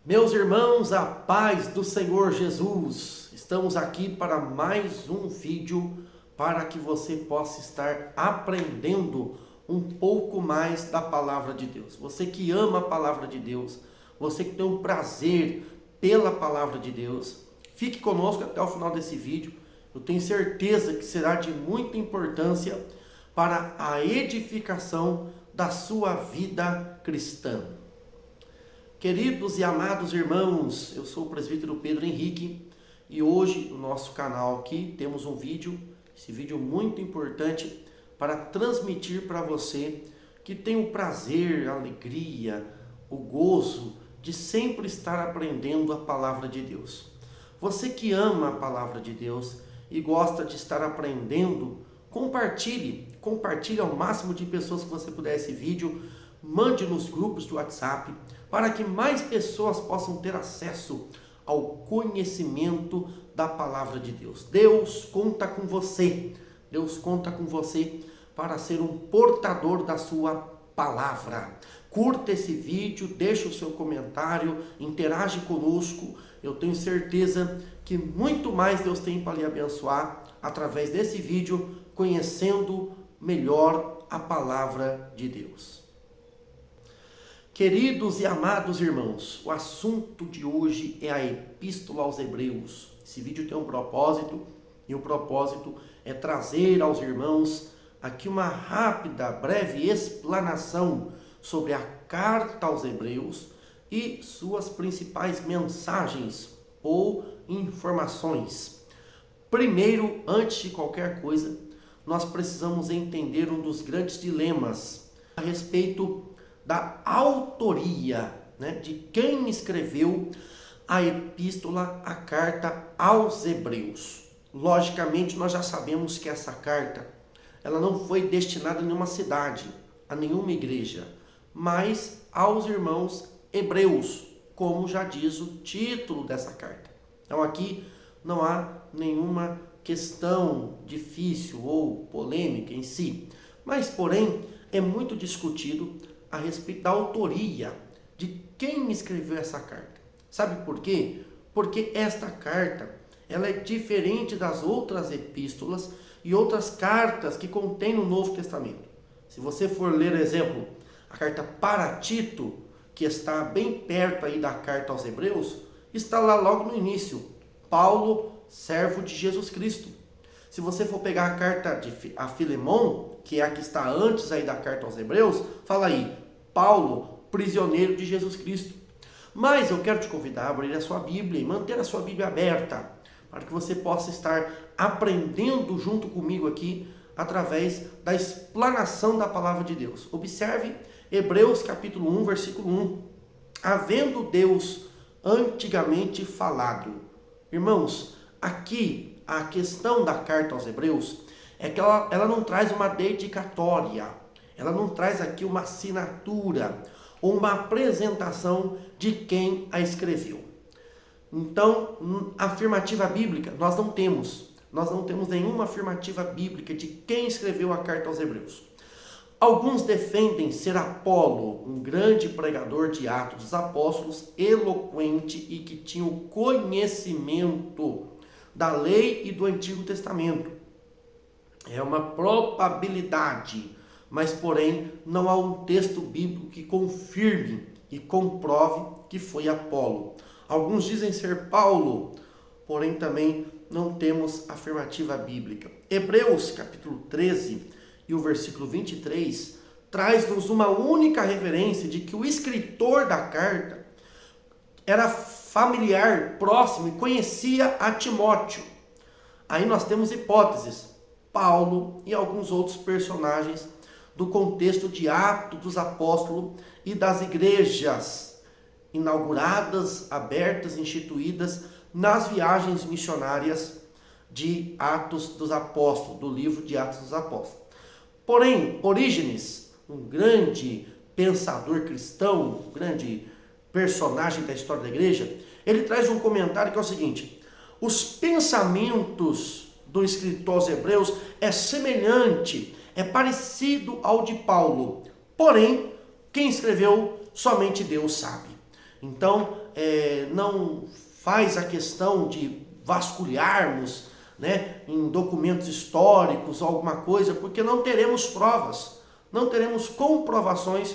Meus irmãos, a paz do Senhor Jesus, estamos aqui para mais um vídeo para que você possa estar aprendendo um pouco mais da palavra de Deus. Você que ama a palavra de Deus, você que tem um prazer pela palavra de Deus, fique conosco até o final desse vídeo. Eu tenho certeza que será de muita importância para a edificação da sua vida cristã. Queridos e amados irmãos, eu sou o presbítero Pedro Henrique e hoje no nosso canal aqui temos um vídeo, esse vídeo muito importante para transmitir para você que tem o prazer, a alegria, o gozo de sempre estar aprendendo a palavra de Deus. Você que ama a palavra de Deus e gosta de estar aprendendo, compartilhe ao máximo de pessoas que você puder esse vídeo, mande nos grupos de WhatsApp, para que mais pessoas possam ter acesso ao conhecimento da palavra de Deus. Deus conta com você. Deus conta com você para ser um portador da sua palavra. Curta esse vídeo, deixa o seu comentário, interage conosco. Eu tenho certeza que muito mais Deus tem para lhe abençoar através desse vídeo, conhecendo melhor a palavra de Deus. Queridos e amados irmãos, o assunto de hoje é a Epístola aos Hebreus. Esse vídeo tem um propósito, e o propósito é trazer aos irmãos aqui uma rápida, breve explanação sobre a carta aos Hebreus e suas principais mensagens ou informações. Primeiro, antes de qualquer coisa, nós precisamos entender um dos grandes dilemas a respeito da autoria, de quem escreveu a epístola, a carta aos Hebreus. Logicamente, nós já sabemos que essa carta, ela não foi destinada a nenhuma cidade, a nenhuma igreja, mas aos irmãos hebreus, como já diz o título dessa carta. Então aqui não há nenhuma questão difícil ou polêmica em si, mas porém é muito discutido a respeito da autoria de quem escreveu essa carta. Sabe por quê? Porque esta carta, ela é diferente das outras epístolas e outras cartas que contém no Novo Testamento. Se você for ler, exemplo, a carta para Tito, que está bem perto aí da carta aos Hebreus, está lá logo no início, Paulo, servo de Jesus Cristo. Se você for pegar a carta a Filemon, que é a que está antes aí da carta aos Hebreus, fala aí, Paulo, prisioneiro de Jesus Cristo. Mas eu quero te convidar a abrir a sua Bíblia e manter a sua Bíblia aberta, para que você possa estar aprendendo junto comigo aqui, através da explanação da palavra de Deus. Observe Hebreus capítulo 1, versículo 1. Havendo Deus antigamente falado. Irmãos, aqui a questão da carta aos Hebreus é que ela não traz uma dedicatória, ela não traz aqui uma assinatura ou uma apresentação de quem a escreveu. Então, afirmativa bíblica nós não temos nenhuma afirmativa bíblica de quem escreveu a carta aos Hebreus. Alguns defendem ser Apolo, um grande pregador de Atos dos Apóstolos, eloquente e que tinha o conhecimento da lei e do Antigo Testamento. É uma probabilidade, mas porém não há um texto bíblico que confirme e comprove que foi Apolo. Alguns dizem ser Paulo, porém também não temos afirmativa bíblica. Hebreus capítulo 13 e o versículo 23 traz-nos uma única referência de que o escritor da carta era familiar, próximo e conhecia a Timóteo. Aí nós temos hipóteses, Paulo e alguns outros personagens do contexto de Atos dos Apóstolos e das igrejas inauguradas, abertas, instituídas nas viagens missionárias de Atos dos Apóstolos, do livro de Atos dos Apóstolos. Porém, Orígenes, um grande pensador cristão, um grande personagem da história da igreja, ele traz um comentário que é o seguinte: os pensamentos do escritor aos Hebreus é semelhante, é parecido ao de Paulo, porém, quem escreveu, somente Deus sabe. Então, não faz a questão de vasculharmos, né, em documentos históricos ou alguma coisa, porque não teremos provas, não teremos comprovações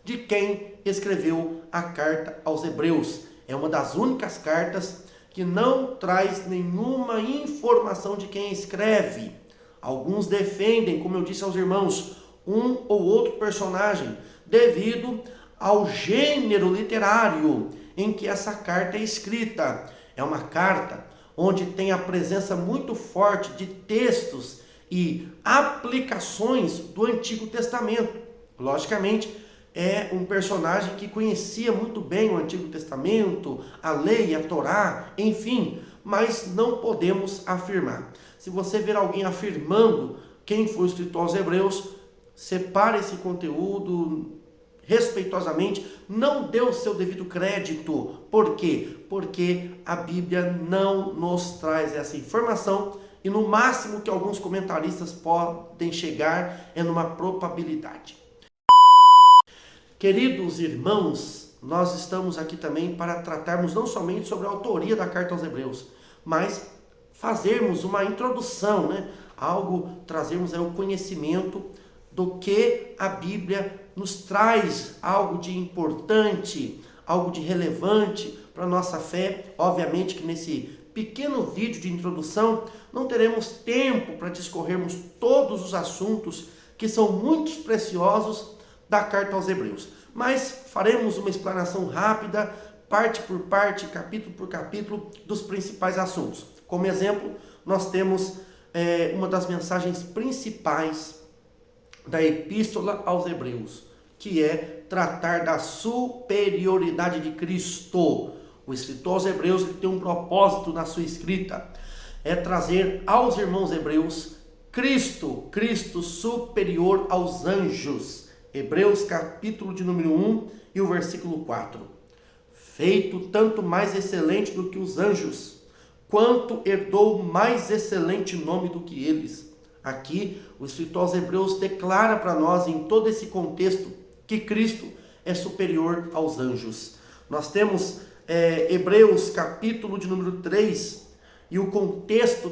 de quem escreveu a carta aos Hebreus. É uma das únicas cartas que não traz nenhuma informação de quem escreve. Alguns defendem, como eu disse aos irmãos, um ou outro personagem, devido ao gênero literário em que essa carta é escrita. É uma carta onde tem a presença muito forte de textos e aplicações do Antigo Testamento. Logicamente, é um personagem que conhecia muito bem o Antigo Testamento, a lei, a Torá, enfim, mas não podemos afirmar. Se você ver alguém afirmando quem foi o escritor aos Hebreus, separe esse conteúdo respeitosamente, não dê o seu devido crédito. Por quê? Porque a Bíblia não nos traz essa informação e no máximo que alguns comentaristas podem chegar é numa probabilidade. Queridos irmãos, nós estamos aqui também para tratarmos não somente sobre a autoria da carta aos Hebreus, mas fazermos uma introdução, né? Trazermos aí o conhecimento do que a Bíblia nos traz, algo de importante, algo de relevante para a nossa fé. Obviamente que nesse pequeno vídeo de introdução não teremos tempo para discorrermos todos os assuntos que são muito preciosos da carta aos Hebreus, mas faremos uma explanação rápida, parte por parte, capítulo por capítulo, dos principais assuntos. Como exemplo, nós temos uma das mensagens principais da Epístola aos Hebreus, que é tratar da superioridade de Cristo. O escritor aos Hebreus ele tem um propósito na sua escrita, é trazer aos irmãos hebreus Cristo superior aos anjos. Hebreus capítulo de número 1 e o versículo 4. Feito tanto mais excelente do que os anjos, quanto herdou mais excelente nome do que eles. Aqui, o escritor aos Hebreus declara para nós, em todo esse contexto, que Cristo é superior aos anjos. Nós temos Hebreus capítulo de número 3, e o contexto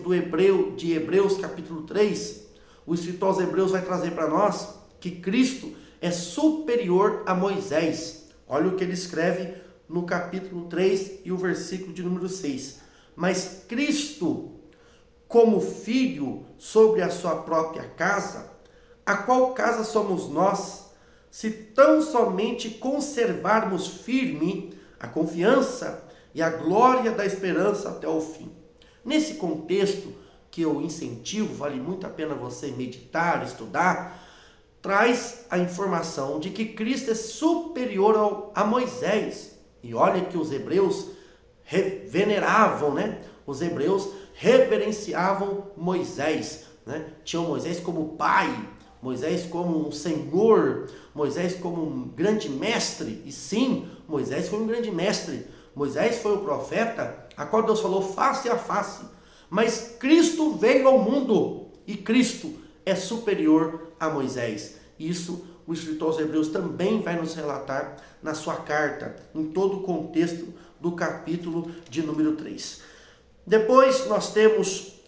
de Hebreus capítulo 3, o escritor aos Hebreus vai trazer para nós que Cristo é superior a Moisés. Olha o que ele escreve no capítulo 3 e o versículo de número 6. Mas Cristo, como filho sobre a sua própria casa, a qual casa somos nós, se tão somente conservarmos firme a confiança e a glória da esperança até o fim. Nesse contexto que eu incentivo, vale muito a pena você meditar, estudar, traz a informação de que Cristo é superior a Moisés. E olha que os hebreus veneravam, né? Os hebreus reverenciavam Moisés, né? Tinham Moisés como pai, Moisés como um senhor, Moisés como um grande mestre. E sim, Moisés foi um grande mestre. Moisés foi o profeta a qual Deus falou face a face. Mas Cristo veio ao mundo e Cristo é superior a Moisés. Isso o escritor aos Hebreus também vai nos relatar na sua carta, em todo o contexto do capítulo de número 3. Depois nós temos,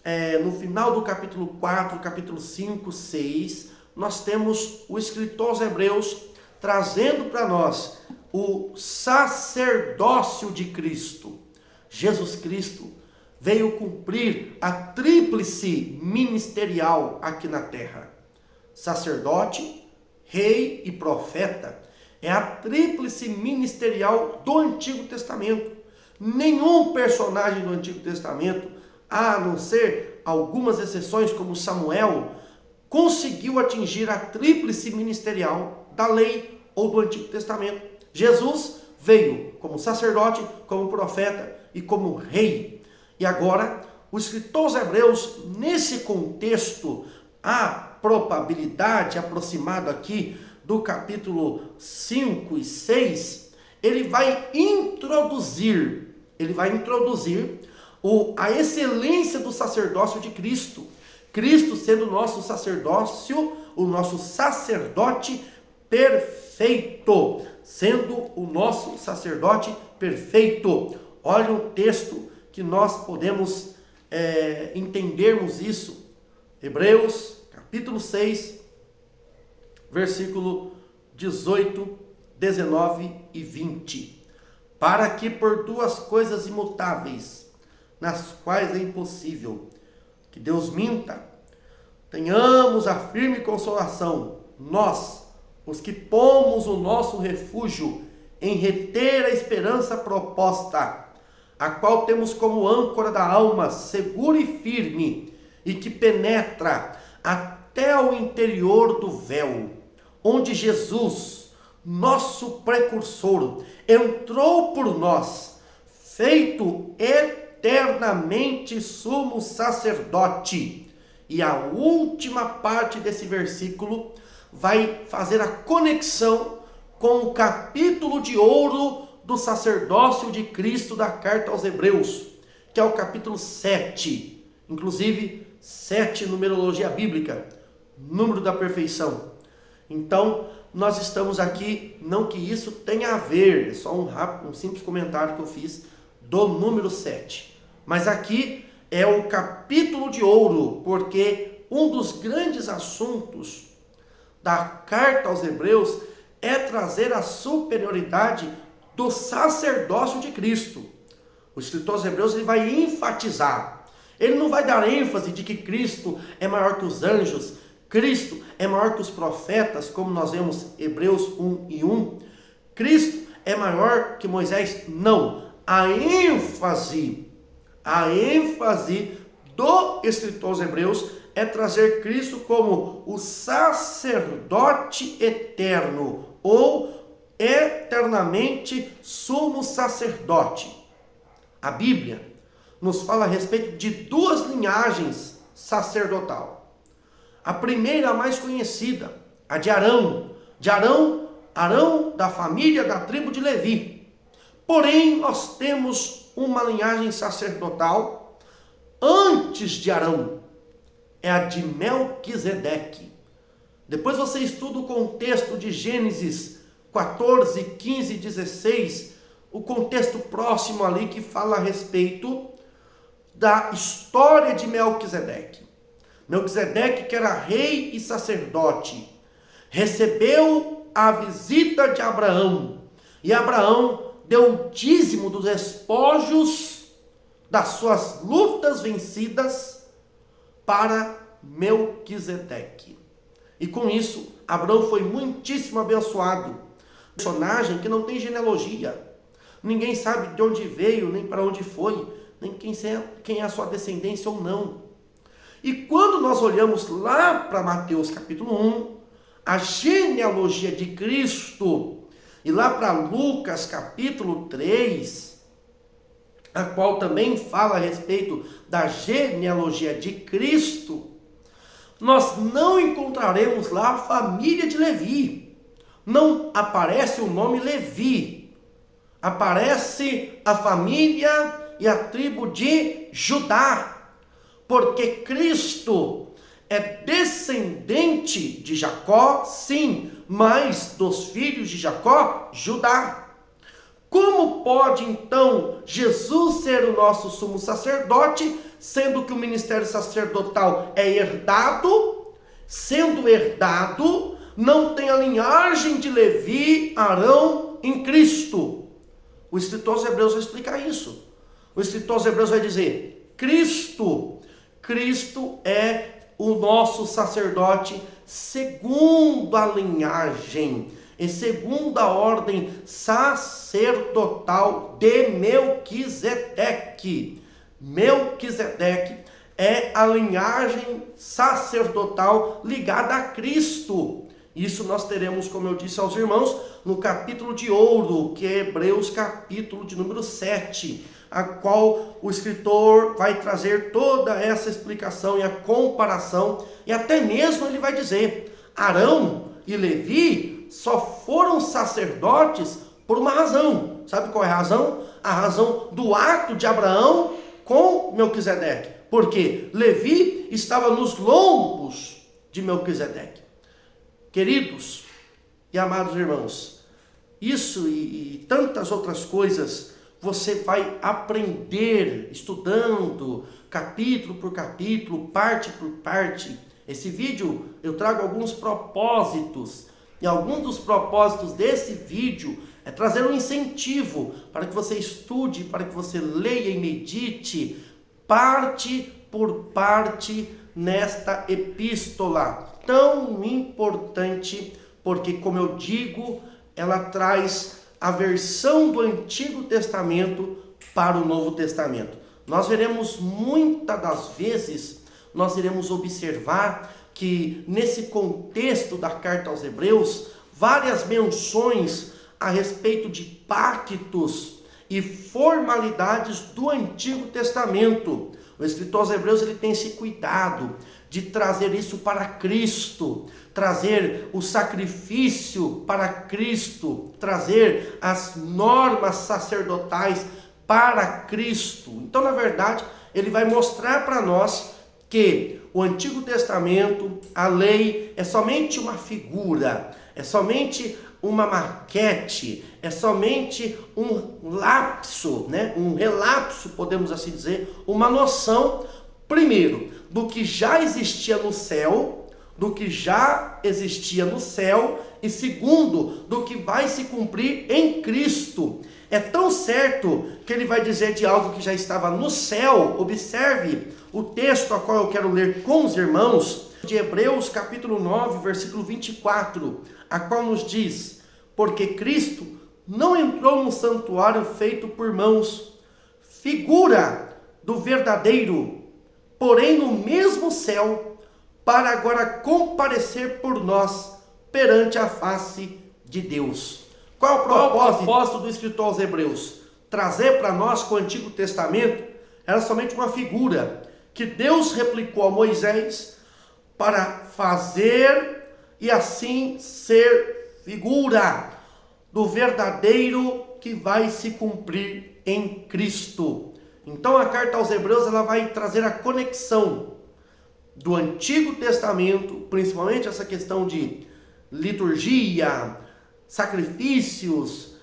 no final do capítulo 4, capítulo 5, 6, nós temos o escritor aos Hebreus trazendo para nós o sacerdócio de Cristo. Jesus Cristo veio cumprir a tríplice ministerial aqui na terra. Sacerdote, rei e profeta. É a tríplice ministerial do Antigo Testamento. Nenhum personagem do Antigo Testamento, a não ser algumas exceções como Samuel, conseguiu atingir a tríplice ministerial da lei ou do Antigo Testamento. Jesus veio como sacerdote, como profeta e como rei. E agora, o escritor aos Hebreus, nesse contexto, a probabilidade aproximada aqui do capítulo 5 e 6, ele vai introduzir a excelência do sacerdócio de Cristo. Cristo sendo o nosso sacerdócio, o nosso sacerdote perfeito, sendo o nosso sacerdote perfeito. Olha um texto que nós podemos entendermos isso. Hebreus, capítulo 6, versículo 18, 19 e 20. Para que por duas coisas imutáveis, nas quais é impossível que Deus minta, tenhamos a firme consolação, nós, os que pomos o nosso refúgio em reter a esperança proposta, a qual temos como âncora da alma segura e firme, e que penetra até o interior do véu, onde Jesus, nosso precursor, entrou por nós, feito eternamente sumo sacerdote. E a última parte desse versículo vai fazer a conexão com o capítulo de ouro do sacerdócio de Cristo da carta aos Hebreus, que é o capítulo 7. Inclusive, 7, numerologia bíblica, número da perfeição. Então, nós estamos aqui, não que isso tenha a ver, é só um simples comentário que eu fiz do número 7. Mas aqui é o capítulo de ouro, porque um dos grandes assuntos da carta aos Hebreus é trazer a superioridade do sacerdócio de Cristo. O escritor aos Hebreus ele vai enfatizar, ele não vai dar ênfase de que Cristo é maior que os anjos, Cristo é maior que os profetas, como nós vemos Hebreus 1:1. Cristo é maior que Moisés. Não. A ênfase do escritor aos Hebreus é trazer Cristo como o sacerdote eterno, ou eternamente sumo sacerdote. A Bíblia nos fala a respeito de duas linhagens sacerdotal. A primeira, a mais conhecida, a de Arão. Arão da família da tribo de Levi. Porém, nós temos uma linhagem sacerdotal antes de Arão. É a de Melquisedeque. Depois você estuda o contexto de Gênesis 14, 15 e 16, o contexto próximo ali que fala a respeito da história de Melquisedeque. Melquisedeque, que era rei e sacerdote, recebeu a visita de Abraão, e Abraão deu o dízimo dos despojos das suas lutas vencidas para Melquisedeque. E com isso, Abraão foi muitíssimo abençoado. Um personagem que não tem genealogia. Ninguém sabe de onde veio, nem para onde foi, nem quem é a sua descendência ou não. E quando nós olhamos lá para Mateus capítulo 1, a genealogia de Cristo, e lá para Lucas capítulo 3, a qual também fala a respeito da genealogia de Cristo, nós não encontraremos lá a família de Levi. Não aparece o nome Levi. Aparece a família e a tribo de Judá. Porque Cristo é descendente de Jacó, sim, mas dos filhos de Jacó, Judá. Como pode então Jesus ser o nosso sumo sacerdote, sendo que o ministério sacerdotal é herdado? Sendo herdado, não tem a linhagem de Levi, Arão em Cristo. O escritor aos Hebreus vai explicar isso. O escritor aos Hebreus vai dizer: Cristo é o nosso sacerdote segundo a linhagem e segundo a ordem sacerdotal de Melquisedeque. Melquisedeque é a linhagem sacerdotal ligada a Cristo. Isso nós teremos, como eu disse aos irmãos, no capítulo de ouro, que é Hebreus capítulo de número 7, a qual o escritor vai trazer toda essa explicação e a comparação, e até mesmo ele vai dizer: Arão e Levi só foram sacerdotes por uma razão. Sabe qual é a razão? A razão do ato de Abraão com Melquisedeque. Porque Levi estava nos lombos de Melquisedeque. Queridos e amados irmãos, Isso e tantas outras coisas você vai aprender estudando capítulo por capítulo, parte por parte. Esse vídeo eu trago alguns propósitos, e algum dos propósitos desse vídeo é trazer um incentivo para que você estude, para que você leia e medite parte por parte nesta epístola tão importante, porque, como eu digo, ela traz a versão do Antigo Testamento para o Novo Testamento. Nós veremos muitas das vezes, nós iremos observar que nesse contexto da carta aos Hebreus, várias menções a respeito de pactos e formalidades do Antigo Testamento. O escritor aos Hebreus ele tem esse cuidado de trazer isso para Cristo, trazer o sacrifício para Cristo, trazer as normas sacerdotais para Cristo. Então, na verdade, ele vai mostrar para nós que o Antigo Testamento, a lei, é somente uma figura, é somente uma maquete, é somente um lapso, um relapso, podemos assim dizer, uma noção, primeiro, do que já existia no céu, e segundo, do que vai se cumprir em Cristo. É tão certo que ele vai dizer de algo que já estava no céu. Observe o texto a qual eu quero ler com os irmãos, de Hebreus capítulo 9, versículo 24, a qual nos diz: porque Cristo não entrou no santuário feito por mãos, figura do verdadeiro, porém no mesmo céu, para agora comparecer por nós perante a face de Deus. Qual o propósito do escritor aos Hebreus? Trazer para nós que o Antigo Testamento era somente uma figura que Deus replicou a Moisés para fazer e assim ser figura do verdadeiro que vai se cumprir em Cristo. Então a carta aos Hebreus ela vai trazer a conexão do Antigo Testamento, principalmente essa questão de liturgia, sacrifícios,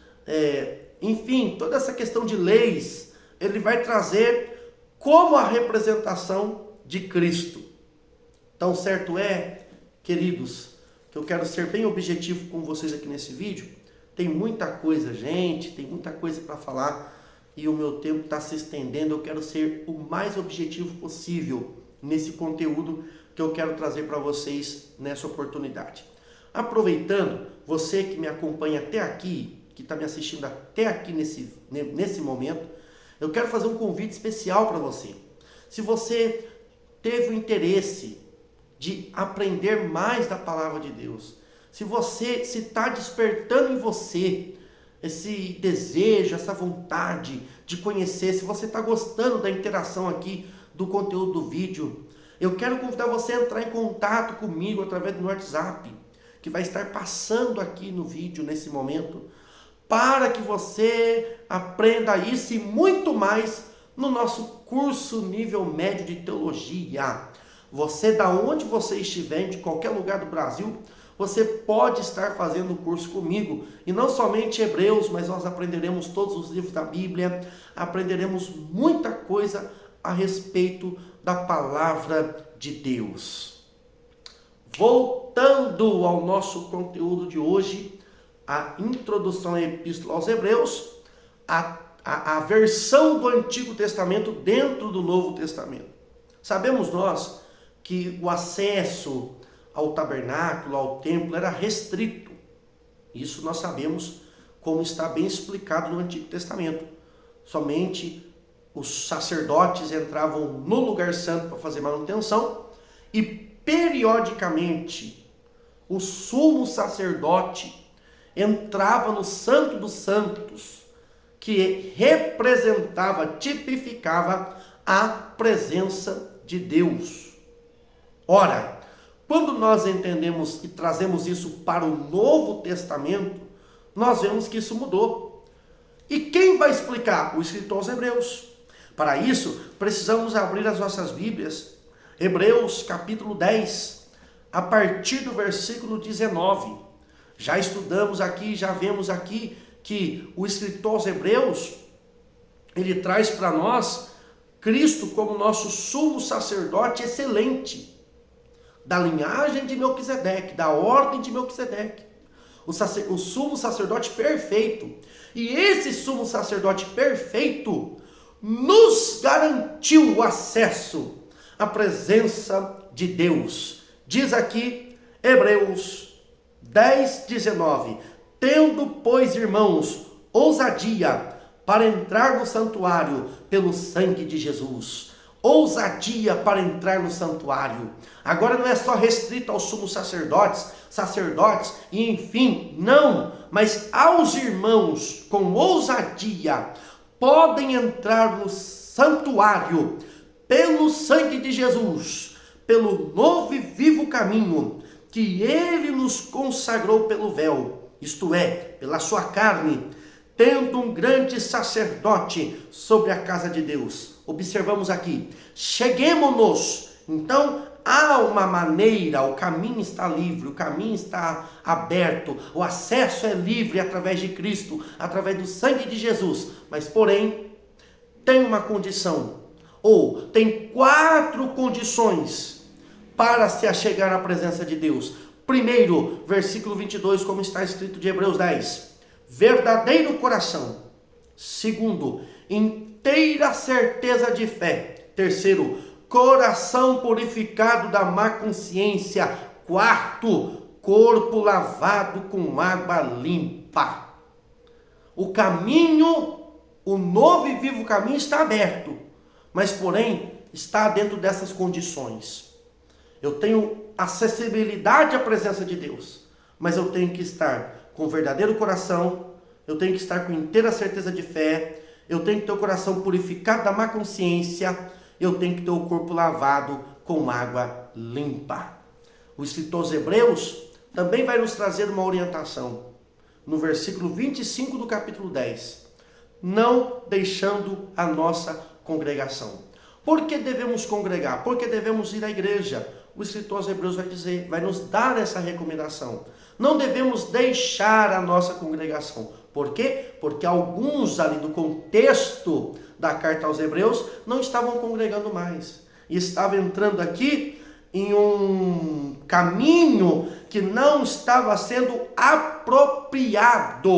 enfim, toda essa questão de leis, ele vai trazer como a representação de Cristo. Tão certo é, queridos, que eu quero ser bem objetivo com vocês aqui nesse vídeo. Tem muita coisa, gente, tem muita coisa para falar e o meu tempo está se estendendo. Eu quero ser o mais objetivo possível nesse conteúdo que eu quero trazer para vocês nessa oportunidade. Aproveitando, você que me acompanha até aqui, que está me assistindo até aqui nesse momento, eu quero fazer um convite especial para você. Se você teve o interesse de aprender mais da palavra de Deus, se está despertando em você esse desejo, essa vontade de conhecer, se você está gostando da interação aqui do conteúdo do vídeo, eu quero convidar você a entrar em contato comigo através do WhatsApp, que vai estar passando aqui no vídeo nesse momento, para que você aprenda isso e muito mais no nosso curso nível médio de teologia. Você, da onde você estiver, de qualquer lugar do Brasil, você pode estar fazendo o curso comigo. E não somente Hebreus, mas nós aprenderemos todos os livros da Bíblia, aprenderemos muita coisa a respeito da palavra de Deus. Voltando ao nosso conteúdo de hoje, a introdução à Epístola aos Hebreus, a versão do Antigo Testamento dentro do Novo Testamento. Sabemos nós que o acesso ao tabernáculo, ao templo, era restrito. Isso nós sabemos como está bem explicado no Antigo Testamento. Somente os sacerdotes entravam no lugar santo para fazer manutenção e periodicamente o sumo sacerdote entrava no Santo dos Santos, que representava, tipificava a presença de Deus. Ora, quando nós entendemos e trazemos isso para o Novo Testamento, nós vemos que isso mudou. E quem vai explicar? O escritor aos Hebreus. Para isso, precisamos abrir as nossas Bíblias, Hebreus capítulo 10, a partir do versículo 19. Já estudamos aqui, já vemos aqui que o escritor aos Hebreus, ele traz para nós Cristo como nosso sumo sacerdote excelente, da linhagem de Melquisedeque, da ordem de Melquisedeque, o sumo sacerdote perfeito. E esse sumo sacerdote perfeito nos garantiu o acesso à presença de Deus. Diz aqui Hebreus 10:19: tendo, pois, irmãos, ousadia para entrar no santuário pelo sangue de Jesus. Ousadia para entrar no santuário. Agora não é só restrito aos sumos sacerdotes e enfim, não, mas aos irmãos com ousadia podem entrar no santuário pelo sangue de Jesus, pelo novo e vivo caminho que ele nos consagrou pelo véu, isto é, pela sua carne, tendo um grande sacerdote sobre a casa de Deus. Observamos aqui, cheguemo-nos. Então, há uma maneira, o caminho está livre, o caminho está aberto, o acesso é livre através de Cristo, através do sangue de Jesus. Mas, porém, tem uma condição, ou tem 4 condições para se achegar à presença de Deus. Primeiro, versículo 22, como está escrito de Hebreus 10, verdadeiro coração. Segundo, inteira certeza de fé. Terceiro, coração purificado da má consciência. Quarto, corpo lavado com água limpa. O caminho, o novo e vivo caminho está aberto, mas porém está dentro dessas condições. Eu tenho acessibilidade à presença de Deus, mas eu tenho que estar com verdadeiro coração, eu tenho que estar com inteira certeza de fé, eu tenho que ter o coração purificado da má consciência, eu tenho que ter o corpo lavado com água limpa. O escritor aos Hebreus também vai nos trazer uma orientação, no versículo 25 do capítulo 10, não deixando a nossa congregação. Por que devemos congregar? Por que devemos ir à igreja? O escritor aos Hebreus vai dizer, vai nos dar essa recomendação. Não devemos deixar a nossa congregação. Por quê? Porque alguns ali do contexto da carta aos Hebreus não estavam congregando mais. E estavam entrando aqui em um caminho que não estava sendo apropriado.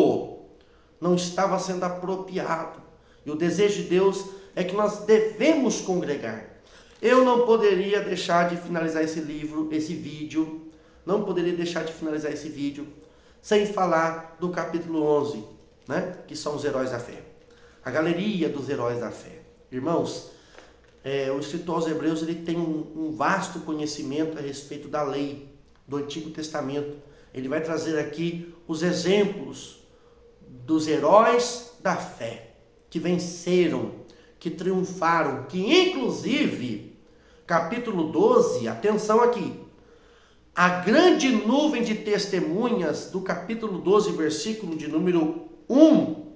Não estava sendo apropriado. E o desejo de Deus é que nós devemos congregar. Eu não poderia deixar de finalizar esse vídeo, sem falar do capítulo 11, né? Que são os heróis da fé. A galeria dos heróis da fé. Irmãos, o escritor aos Hebreus ele tem um vasto conhecimento a respeito da lei do Antigo Testamento. Ele vai trazer aqui os exemplos dos heróis da fé, que venceram, que triunfaram, que inclusive, capítulo 12, atenção aqui, a grande nuvem de testemunhas do capítulo 12, versículo de número 1,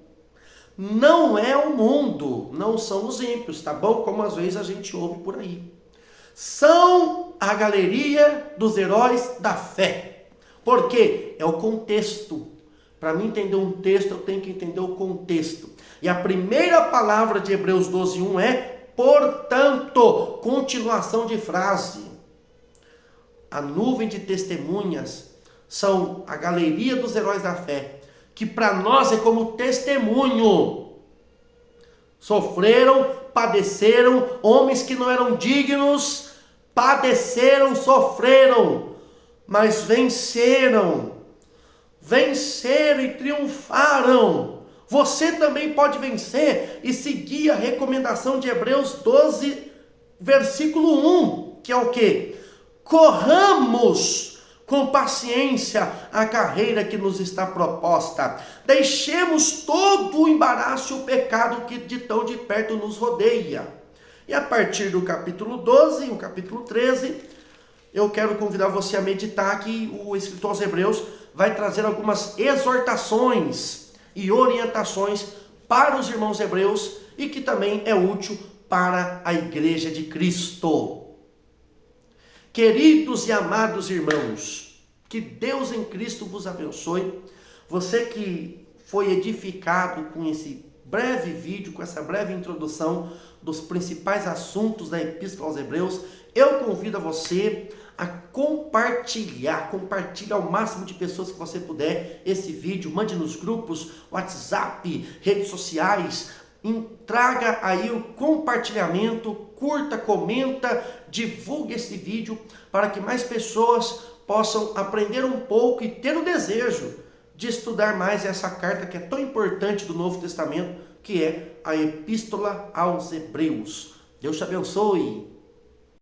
não é o mundo, não são os ímpios, tá bom? Como às vezes a gente ouve por aí. São a galeria dos heróis da fé. Por quê? É o contexto. Para mim entender um texto, eu tenho que entender o contexto. E a primeira palavra de Hebreus 12:1 é portanto, continuação de frase. A nuvem de testemunhas são a galeria dos heróis da fé, que para nós é como testemunho. Sofreram, padeceram, homens que não eram dignos, padeceram, sofreram, mas venceram e triunfaram. Você também pode vencer e seguir a recomendação de Hebreus 12, versículo 1, que é o quê? Corramos com paciência a carreira que nos está proposta. Deixemos todo o embaraço e o pecado que de tão de perto nos rodeia. E a partir do capítulo 12, o capítulo 13, eu quero convidar você a meditar que o escritor aos Hebreus vai trazer algumas exortações e orientações para os irmãos hebreus e que também é útil para a igreja de Cristo. Queridos e amados irmãos, Que Deus em Cristo vos abençoe. Você que foi edificado com esse breve vídeo, com essa breve introdução dos principais assuntos da Epístola aos Hebreus, eu convido a você a compartilhe ao máximo de pessoas que você puder esse vídeo, mande nos grupos, WhatsApp, redes sociais, traga aí o compartilhamento, curta, comenta, divulgue esse vídeo para que mais pessoas possam aprender um pouco e ter o desejo de estudar mais essa carta que é tão importante do Novo Testamento, que é a Epístola aos Hebreus. Deus te abençoe.